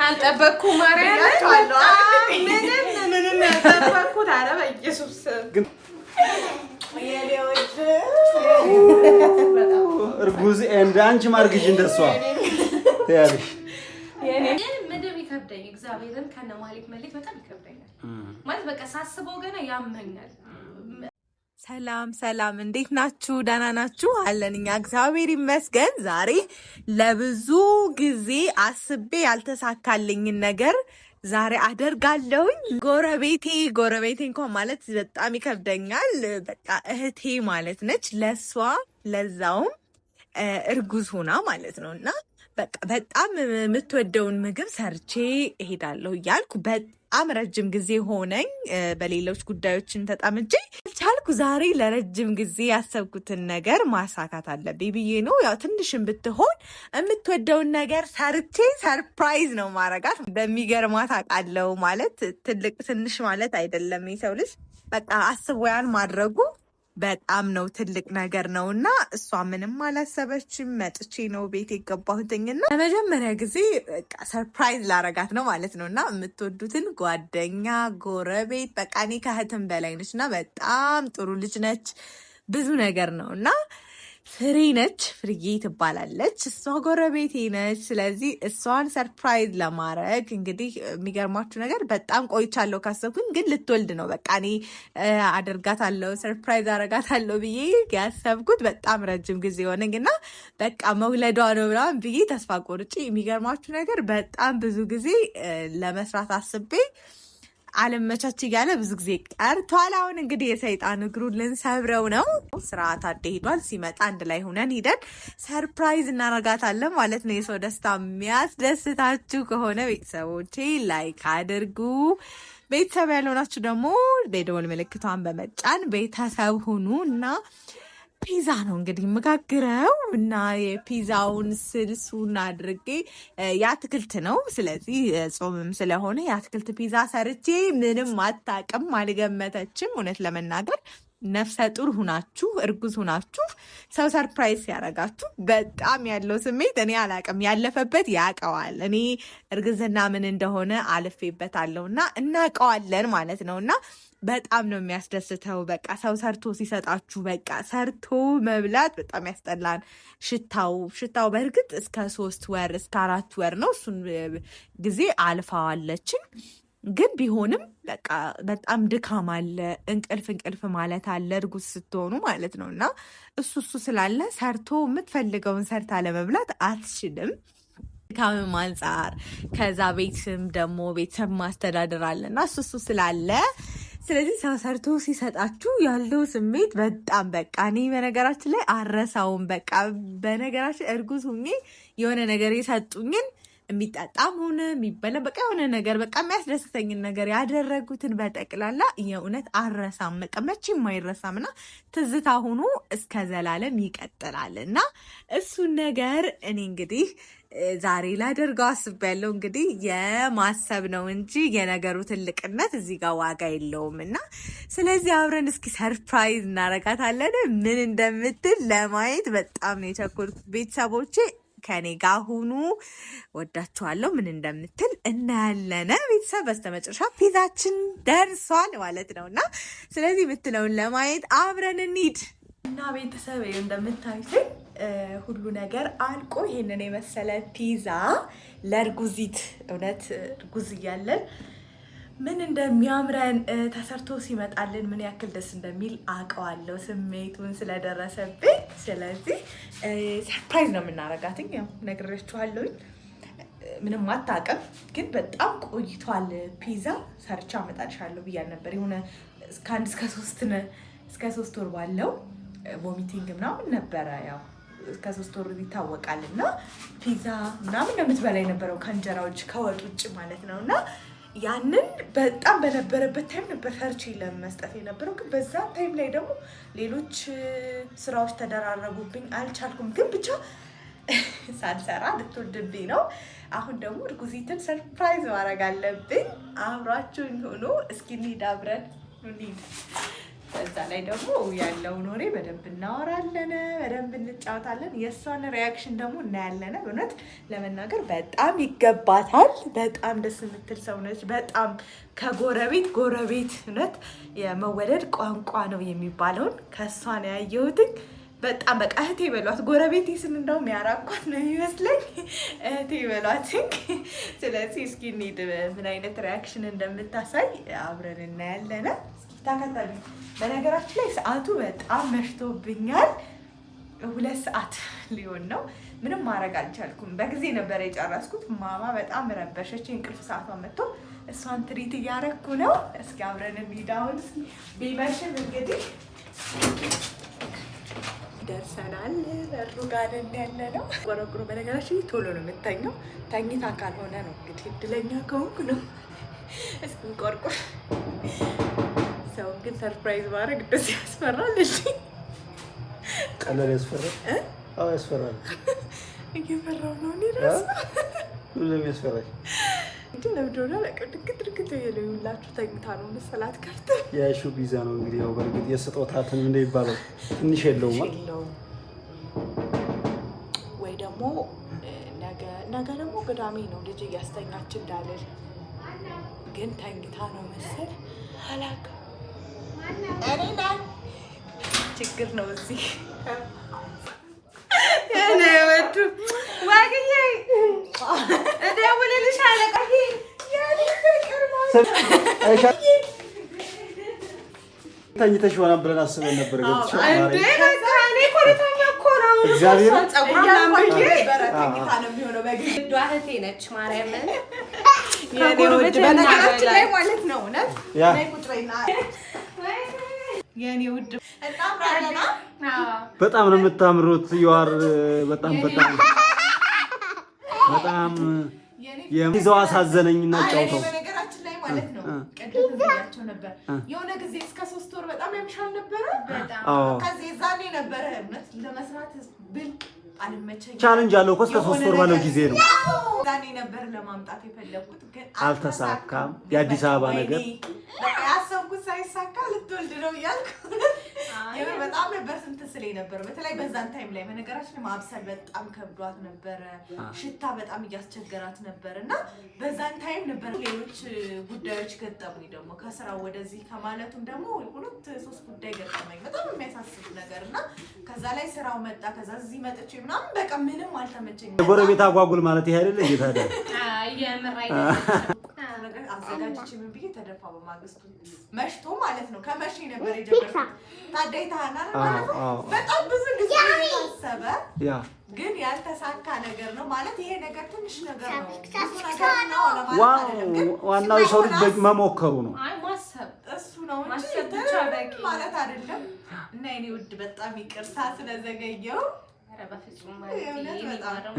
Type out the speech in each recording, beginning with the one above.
አልጠበኩም ማርያም ምንም ያልጠበኩት ኧረ በኢየሱስ እርጉዝ እንደ አንቺ ማርግሽ እንደሷ ያለሽ ምድር ይከብደኝ እግዚአብሔርን ከነማሊክ መልክ በጣም ይከብደኛል ማለት በቃ ሳስበው ገና ያመኛል። ሰላም እንዴት ናችሁ? ደህና ናችሁ? አለን እኛ እግዚአብሔር ይመስገን። ዛሬ ለብዙ ጊዜ አስቤ ያልተሳካልኝን ነገር ዛሬ አደርጋለሁኝ። ጎረቤቴ እንኳን ማለት በጣም ይከብደኛል። በቃ እህቴ ማለት ነች። ለዛውም እርጉዝ ሆና ማለት ነው እና በቃ በጣም የምትወደውን ምግብ ሰርቼ እሄዳለሁ እያልኩ በጣም ረጅም ጊዜ ሆነኝ። በሌሎች ጉዳዮችን ተጣምጄ ቻልኩ። ዛሬ ለረጅም ጊዜ ያሰብኩትን ነገር ማሳካት አለብኝ ብዬ ነው። ያው ትንሽም ብትሆን የምትወደውን ነገር ሰርቼ ሰርፕራይዝ ነው ማረጋት። እንደሚገርማት አውቃለሁ። ማለት ትልቅ ትንሽ ማለት አይደለም። የሰው ልጅ በቃ አስቦ ያን ማድረጉ በጣም ነው ትልቅ ነገር ነው እና እሷ ምንም አላሰበችም። መጥቼ ነው ቤት የገባሁትኝና ለመጀመሪያ ጊዜ በቃ ሰርፕራይዝ ላረጋት ነው ማለት ነው እና የምትወዱትን ጓደኛ፣ ጎረቤት በቃ እኔ ከእህትም በላይ ነች እና በጣም ጥሩ ልጅ ነች። ብዙ ነገር ነው እና ፍርዬ ትባላለች። እሷ ጎረቤቴ ነች። ስለዚህ እሷን ሰርፕራይዝ ለማድረግ እንግዲህ የሚገርማችሁ ነገር በጣም ቆይቻለሁ ካሰብኩኝ፣ ግን ልትወልድ ነው። በቃ እኔ አደርጋታለሁ ሰርፕራይዝ አረጋታለሁ ብዬ ያሰብኩት በጣም ረጅም ጊዜ ሆነኝ እና በቃ መውለዷ ነው ምናምን ብዬ ተስፋ ቆርጬ፣ የሚገርማችሁ ነገር በጣም ብዙ ጊዜ ለመስራት አስቤ አለመቻች እያለ ብዙ ጊዜ ቀርቷል። አሁን እንግዲህ የሰይጣን እግሩን ልንሰብረው ነው። ስርዓት ሄዷል። ሲመጣ አንድ ላይ ሆነን ሂደን ሰርፕራይዝ እናረጋታለን ማለት ነው። የሰው ደስታ የሚያስደስታችሁ ከሆነ ቤተሰቦቼ ላይክ አድርጉ። ቤተሰብ ያልሆናችሁ ደግሞ የደወል ምልክቷን በመጫን ቤተሰብ ሁኑ እና ፒዛ ነው እንግዲህ የምጋግረው እና የፒዛውን ስልሱን አድርጌ የአትክልት ነው። ስለዚህ ጾምም ስለሆነ የአትክልት ፒዛ ሰርቼ ምንም አታውቅም፣ አልገመተችም። እውነት ለመናገር ነፍሰ ጡር ሁናችሁ እርጉዝ ሁናችሁ ሰው ሰርፕራይዝ ሲያረጋችሁ በጣም ያለው ስሜት እኔ አላውቅም። ያለፈበት ያውቀዋል። እኔ እርግዝና ምን እንደሆነ አልፌበታለሁ እና እናውቀዋለን ማለት ነው እና በጣም ነው የሚያስደስተው። በቃ ሰው ሰርቶ ሲሰጣችሁ በቃ ሰርቶ መብላት በጣም ያስጠላል። ሽታው በእርግጥ እስከ 3 ወር እስከ 4 ወር ነው። እሱን ጊዜ አልፋዋለችን። ግን ቢሆንም በቃ በጣም ድካም አለ። እንቅልፍ ማለት አለ እርጉዝ ስትሆኑ ማለት ነው እና እሱ ስላለ ሰርቶ የምትፈልገውን ሰርታ ለመብላት አትችልም። ድካምም አንጻር ከዛ ቤትም ደግሞ ቤተሰብ ማስተዳደር አለና እሱ ስላለ ስለዚህ ሰው ሰርቶ ሲሰጣችሁ ያለው ስሜት በጣም በቃ እኔ በነገራችን ላይ አረሳውም። በቃ በነገራችን እርጉዝ ሁኜ የሆነ ነገር የሰጡኝን የሚጠጣም ሆነ የሚበላ በቃ የሆነ ነገር በቃ የሚያስደስተኝን ነገር ያደረጉትን በጠቅላላ የእውነት አረሳም። በቃ መቼም አይረሳም እና ትዝታ ሆኖ እስከ ዘላለም ይቀጥላል እና እሱን ነገር እኔ እንግዲህ ዛሬ ላደርገው አስቤያለሁ። እንግዲህ የማሰብ ነው እንጂ የነገሩ ትልቅነት እዚህ ጋር ዋጋ የለውም እና ስለዚህ አብረን እስኪ ሰርፕራይዝ እናረጋታለን። ምን እንደምትል ለማየት በጣም ነው የቸኮልኩት። ቤተሰቦቼ ከኔ ጋር ሁኑ። ወዳችኋለሁ። ምን እንደምትል እናያለን። ቤተሰብ በስተመጨረሻ ፒዛችን ደርሷል ማለት ነው እና ስለዚህ የምትለውን ለማየት አብረን እንሂድ እና ቤተሰብ እንደምታዩት ሁሉ ነገር አልቆ ይሄንን የመሰለ ፒዛ ለእርጉዚት እውነት እርጉዝ እያለን ምን እንደሚያምረን ተሰርቶ ሲመጣልን ምን ያክል ደስ እንደሚል አውቀዋለሁ፣ ስሜቱን ስለደረሰብኝ። ስለዚህ ሰርፕራይዝ ነው የምናረጋትኝ። ያው ነግሬያችኋለሁኝ። ምንም አታውቅም፣ ግን በጣም ቆይቷል። ፒዛ ሰርቻ አመጣልሻለሁ ብያል ነበር። የሆነ እስከ 1 እስከ 3 ወር ባለው ቮሚቲንግ ምናምን ነበረ። ያው እስከ 3 ወር ይታወቃል እና ፒዛ ምናምን ነው የምትበላ የነበረው ከእንጀራዎች ከወጥ ውጭ ማለት ነው እና ያንን በጣም በነበረበት ታይም ነበር ሰርቼ ለመስጠት የነበረው። ግን በዛ ታይም ላይ ደግሞ ሌሎች ስራዎች ተደራረቡብኝ፣ አልቻልኩም። ግን ብቻ ሳልሰራ ልትወልድብኝ ነው። አሁን ደግሞ እርጉዚትን ሰርፕራይዝ ማድረግ አለብኝ። አብራችሁኝ ሆኖ እስኪ እንሂድ፣ አብረን እንሂድ። በዛ ላይ ደግሞ ያለውን ወሬ በደንብ እናወራለን፣ በደንብ እንጫወታለን። የእሷን ሪያክሽን ደግሞ እናያለን። እውነት ለመናገር በጣም ይገባታል። በጣም ደስ የምትል ሰው ነች። በጣም ከጎረቤት እውነት የመወደድ ቋንቋ ነው የሚባለውን ከእሷ ነው ያየሁትኝ። በጣም በቃ እህቴ በሏት። ጎረቤቴ ስም እንደውም ያራኳት ነው የሚመስለኝ። እህቴ በሏት። ስለዚህ እስኪ እንሂድ ምን አይነት ሪያክሽን እንደምታሳይ አብረን እናያለን። ታከታሉ። በነገራችን ላይ ሰዓቱ በጣም መሽቶብኛል። 2 ሰዓት ሊሆን ነው። ምንም ማድረግ አልቻልኩም። በጊዜ ነበር የጨረስኩት። ማማ በጣም ረበሸች። እንቅልፍ ሰዓቷ መጥቶ እሷን ትሪት እያረኩ ነው። እስኪ አብረን እንሂድ። አሁን ቢመሽም እንግዲህ ደርሰናል። በሩ ጋር ያለ ነው። ቆረቁሮ በነገራችን ቶሎ ነው የምተኘው። ተኝታ ካልሆነ ነው እንግዲህ እድለኛ ከሆንኩ ነው። እስኪ ቆርቁር። ሰው ግን ሰርፕራይዝ ማድረግ ደስ ያስፈራል። እሺ ቀለል ያስፈራል። አዎ ያስፈራል። እየፈራሁ ነው እኔ ራሱ። ሁሉም ያስፈራል። እንዴ ለምዶና ለቅድቅድቅት የለዩላችሁ ተኝታ ነው መሰላት ከፍተ የሹ ቢዛ ነው እንግዲህ ያው በርግጥ የስጦታትን እንደሚባለው ትንሽ የለውም ወይ ደግሞ ነገ ደግሞ ቅዳሜ ነው ልጅ እያስተኛች እንዳልል ግን ተኝታ ነው መሰል አላውቅም። እኔና ችግር ነው እዚህ እኔ ወዱ ዋግዬ እደውልልሻለሁ። ተኝተሽ ሆና ብለን አስበን ነበር። ገብቶሽ እንዴ በቃ እኔ ኮሪታኛ እኮ ነው እግዚአብሔር ጸጉራም በረከታ ነው የሚሆነው። በግድ እህቴ ነች ማርያምን የኔ ውድ በነገራችን ላይ ማለት ነው እውነት ነይ ቁጭ በይና የኔ ውድ በጣም ነው የምታምሩት። ይዋር በጣም የይዘው አሳዘነኝና ጫውተው በነገራችን ላይ ማለት ነው ቀደም ብያቸው ነበር። የሆነ ጊዜ እስከ 3 ወር በጣም ያምሻል ነበር። በጣም ከዚህ ዛኔ ነበር እውነት ለመስራት ብል አልመቸኝ ቻሌንጅ አለው እኮ እስከ 3 ወር ባለው ጊዜ ነው ዛኔ ነበር ለማምጣት የፈለኩት ግን አልተሳካም። የአዲስ አበባ ነገር በቃ ያሰብኩት ሳይሳካ ልትወልድ ነው እያልኩ በጣም ነበር ስንት ስለኝ ነበር። በተለይ በዛን ታይም ላይ በነገራችን ማብሰል በጣም ከብዷት ነበረ። ሽታ በጣም እያስቸገራት ነበር እና በዛን ታይም ነበር ሌሎች ጉዳዮች ገጠሙኝ። ደግሞ ከስራው ወደዚህ ከማለቱም ደግሞ 2-3 ጉዳይ ገጠመኝ በጣም የሚያሳስብ ነገር እና ከዛ ላይ ስራው መጣ። ከዛ እዚህ መጥቼ ምናምን በቃ ምንም አልተመቸኝም። ጎረቤት አጓጉል ማለት ይሄ አይደለ ጌታ አይደል? የምራይ ነገር አዘጋጅቼ ምን ብዬ ተደፋ። በማግስቱ መሽቶ ማለት ነው ከመቼ ነበር የጀመርኩት ታዳይታና በጣም ብዙ ጊዜ ታሰበ ግን ያልተሳካ ነገር ነው ማለት ይሄ ነገር ትንሽ ነገር ነው። ዋናው ሰው ልጅ መሞከሩ ነው። አይ ማሰብ እሱ ነው እንጂ ማለት አይደለም። እና የኔ ውድ በጣም ይቅርታ ስለዘገየው።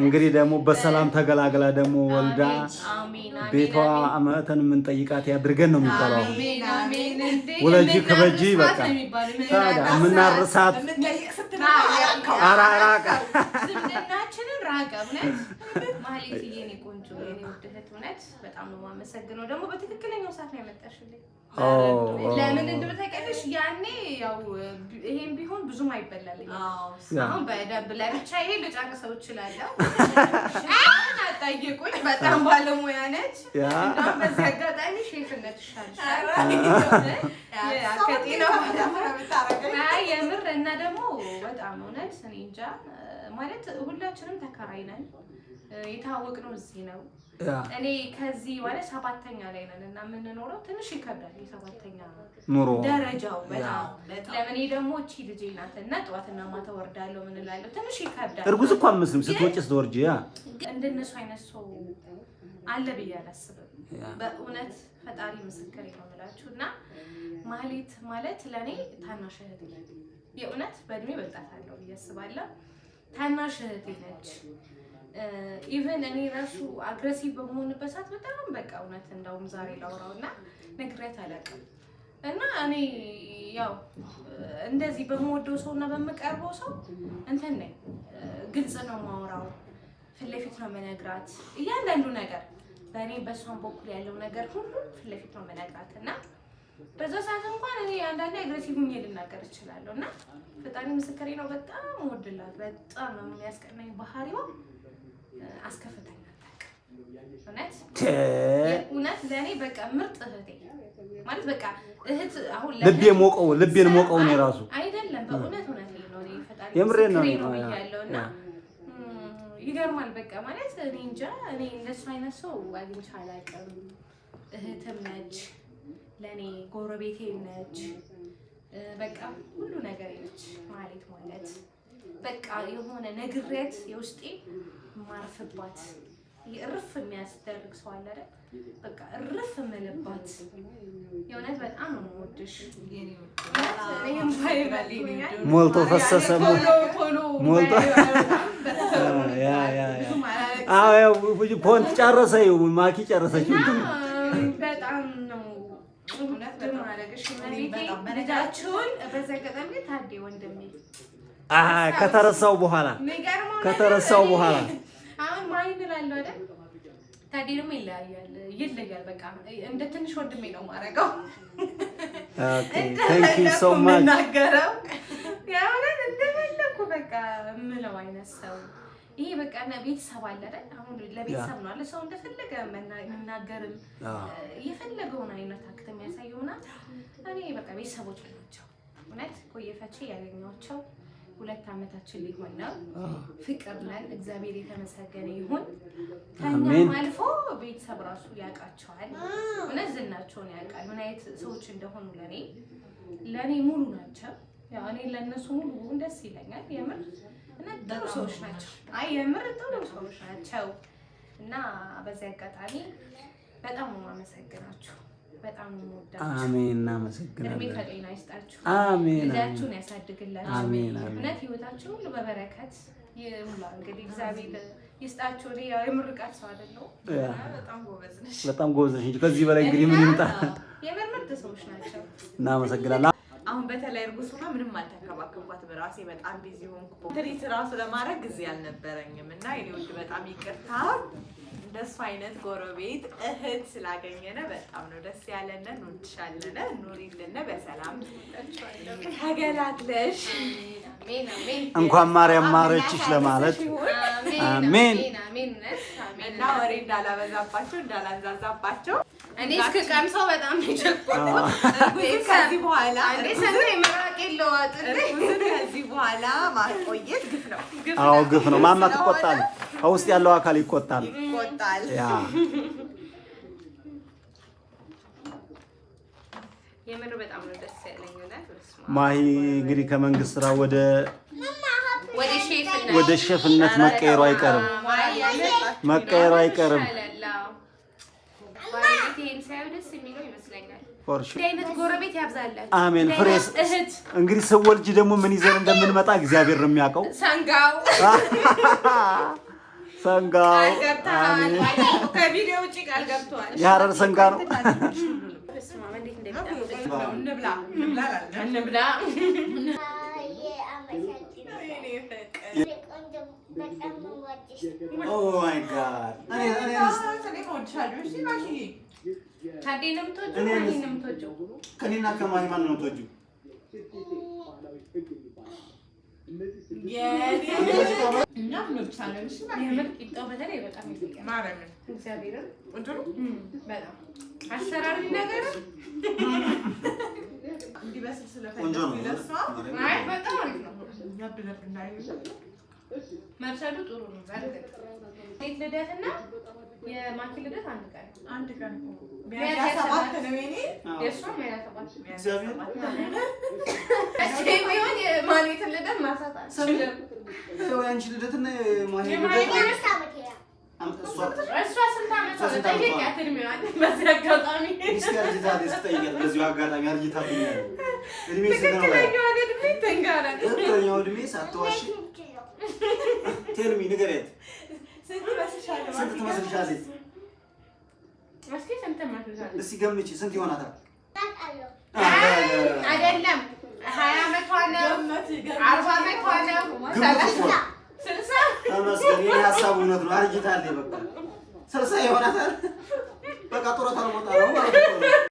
እንግዲህ ደግሞ በሰላም ተገላግላ ደግሞ ወልዳ ቤቷ አመተን የምንጠይቃት ያድርገን ነው የሚባለው። ወለጂ ከበጂ በቃ ታዲያ የምናርሳት አራራቃ ዝምድናችንን ራቀ። እውነት ማህሌት የኔ ቆንጆ የኔ ውድ እህት እውነት በጣም ነው የማመሰግነው። ደግሞ በትክክለኛው ሰዓት ነው ያመጣሽልኝ። ለምን እንደው ታውቂያለሽ ያኔ ያው ይሄን ቢሆን ብዙም አይበላልኝ። አሁን በደብ ለብቻ ይሄ ልጨርሰው እችላለሁ። አጣየቁኝ በጣም ባለሙያ ነች። እንደውም በዚህ አጋጣሚ ሼፍነት ይሻልሻል። አይ የምር እና ደግሞ በጣም እውነት እኔ እንጃ ማለት ሁላችንም ተከራይ ነን። የታወቅነው እዚህ ነው። እኔ ከዚህ ማለት 7ኛ ላይ ነን እና የምንኖረው ትንሽ ይከብዳል። የ7ኛ ኑሮ ደረጃው በጣም ለምን ደግሞ እቺ ልጅ ናት እና ጠዋትና ማታ ወርዳለሁ ምን እላለሁ ትንሽ ይከብዳል። እርጉዝ እኮ አመስልም ስትወጪ ስትወርጂ እንደነሱ አይነት ሰው አለ ብዬ አላስብም። በእውነት ፈጣሪ ምስክሬ ነው የምላችሁ እና ማህሌት ማለት ለኔ ታናሽ እህቴ ነች። የእውነት በእድሜ በልጣታለሁ ብዬ አስባለሁ። ታናሽ እህቴ ነች። ኢቨን እኔ ራሱ አግሬሲቭ በመሆንበት ሰዓት በጣም በቃ እውነት እንደውም ዛሬ ላውራውና ነግሬያት አላውቅም። እና እኔ ያው እንደዚህ በመወደው ሰውና በመቀርበው ሰው እንትን ነኝ። ግልጽ ነው ማውራው፣ ፊት ለፊት ነው መነግራት እያንዳንዱ ነገር በእኔ በሷን በኩል ያለው ነገር ሁሉ ፊት ለፊት ነው መነግራት እና በዛ ሰዓት እንኳን እኔ አንዳንዴ አግሬሲቭ ሆኜ ልናገር እችላለሁ እና ፈጣሪ ምስክሬ ነው። በጣም ወድላት በጣም ነው የሚያስቀናኝ ባህሪዋ። አስከፍተኝ እውነት ለእኔ በቃ ምርጥ እህቴ ማለት በቃ እህት አሁን ልቤን ሞቀው ነው የራሱ አይደለም። በእውነት ነው ፈጣሪ የምሬን ነው ያለውና ይገርማል። በቃ ማለት እኔ እንጃ እኔ እንደሱ አይነት ሰው አግኝቼ አላውቅም። እህትም ነች ለኔ፣ ጎረቤቴ ነች፣ በቃ ሁሉ ነገር ነች ማለት በቃ የሆነ ነግሬት የውስጤ ማርፍባት እርፍ የሚያስደርግ ሰው አለ አይደል? በቃ እርፍ የምልባት የእውነት በጣም ነው የምወድሽ። ሞልቶ ፈሰሰ ሞልቶ ፖንት ጨረሰ። ማኪ ጨረሰችው። በጣም ነው ልጃችሁን በዛ ገጠሜ ታዴ ወንድሜ ከተረሳው በኋላ አሁን ማይን እላለሁ አይደል? ታዴ ደግሞ ይለያል። በቃ እንደ ትንሽ ወንድሜ ነው የማደርገው። ቴንክ ዩ ሶ ማች ናገረው ያው እንደፈለኩ በቃ የምለው አይነት ሰው ይሄ በቃ ቤተሰብ አለ አይደል? አሁን ለቤተሰብ ነው አለ ሰው እንደፈለገ መናገርም የፈለገውን አይነት አክት የሚያሳየውና እኔ በቃ ቤተሰቦች ናቸው። እውነት ቆየፈቼ ያገኘኋቸው 2 ዓመታችን ሊሆን ነው። ፍቅር ነን። እግዚአብሔር የተመሰገነ ይሁን። ከኛም አልፎ ቤተሰብ ራሱ ያውቃቸዋል። እውነት ዝናቸውን ያውቃል። ምን አይነት ሰዎች እንደሆኑ ለኔ ሙሉ ናቸው። ያው እኔ ለነሱ ሙሉ ደስ ይለኛል። የምር እና ጥሩ ሰዎች ናቸው። የምር ጥሩ ሰዎች ናቸው። እና በዚህ አጋጣሚ በጣም ነው የማመሰግናችሁ። በጣም ነው የምወዳችሁ። አሜን። እናመሰግናለን። እድሜ ከጤና ይስጣችሁ። አሜን። ልጃችሁን ያሳድግላችሁ። አሜን። እውነት ህይወታችሁ ሁሉ በበረከት ይሙላ። እንግዲህ እግዚአብሔር ይስጣችሁ። ያው የምርቃት ሰው አይደለሁ። በጣም ጎበዝ ነሽ። በጣም ጎበዝ ነሽ። ከዚህ በላይ እንግዲህ ምን ይምጣ? የምር ምርጥ ሰዎች ናቸው። እናመሰግናለን። አሁን በተለይ እርጉዝ ሆና ምንም አልተንከባከብኳት። በራሴ በጣም ቢዚ ሆንኩ። ትሪት ራሱ ለማድረግ ጊዜ አልነበረኝም እና የኔ ውድ በጣም ይቅርታ። እንደሱ አይነት ጎረቤት እህት ስላገኘነ በጣም ነው ደስ ያለነ። እንወድሻለን። ኑሪልን በሰላም ተገላግለሽ እንኳን ማርያም ማረችሽ ለማለት አሜን። እና ወሬ እንዳላበዛባቸው እንዳላንዛዛባቸው እኔ እስክቀምሰው በጣም ይቸኮላል። ከዚህ በኋላ ከዚህ በኋላ ማቆየት ግፍ ነው። አዎ ግፍ ነው። ማማ ትቆጣለች። ከውስጥ ያለው አካል ይቆጣል። ያ የምር በጣም ነው ደስ ያለኝ። ማሂ እንግዲህ ከመንግስት ስራ ወደ ሼፍነት መቀየሩ አይቀርም። አሜን። ፍሬስ እንግዲህ ስወልጅ ደግሞ ምን ይዘን እንደምንመጣ እግዚአብሔር ነው የሚያውቀው። ሰንጋው ከቪዲዮ ውጪ ቃል ገብቷል። የሀረር ሰንጋ ነው። ከእኔና ከማሂ ማን ነው የምትወጂው? መርሰዱ ጥሩ ነው። ልደትና የማኪ ልደት አንድ ቀን ሚያዝያ 7 ነው። የኔ የእሷም ሚያዝያ 7 ቢሆን የማኔት ልደት ማሳት አልችልም። አንቺ ልደትና የማሂ እሷ ስንት ዓመቷ ነው? ጠይቂያት እድሜዋን። በዚህ አጋጣሚ በዚሁ አጋጣሚ አርጅታብኛል። ትክክለኛውን እድሜ ተንጋራል። ትክክለኛው እድሜ ሳትዋሺ ቴልሚ ንገሪያት። ስንት ትመስልሻለች? እስኪ ስንት ትመስልሻለች? እስኪ ገምቺ። ስንት ይሆናታል? አይደለም 20 ዓመቷ ነው? 40 ዓመቷ ነው? 60 ተመስገን። የኔ ሀሳብ እውነት ነው። አርጅታለች። በቃ 60 ይሆናታል። በቃ ጡረታ ነው።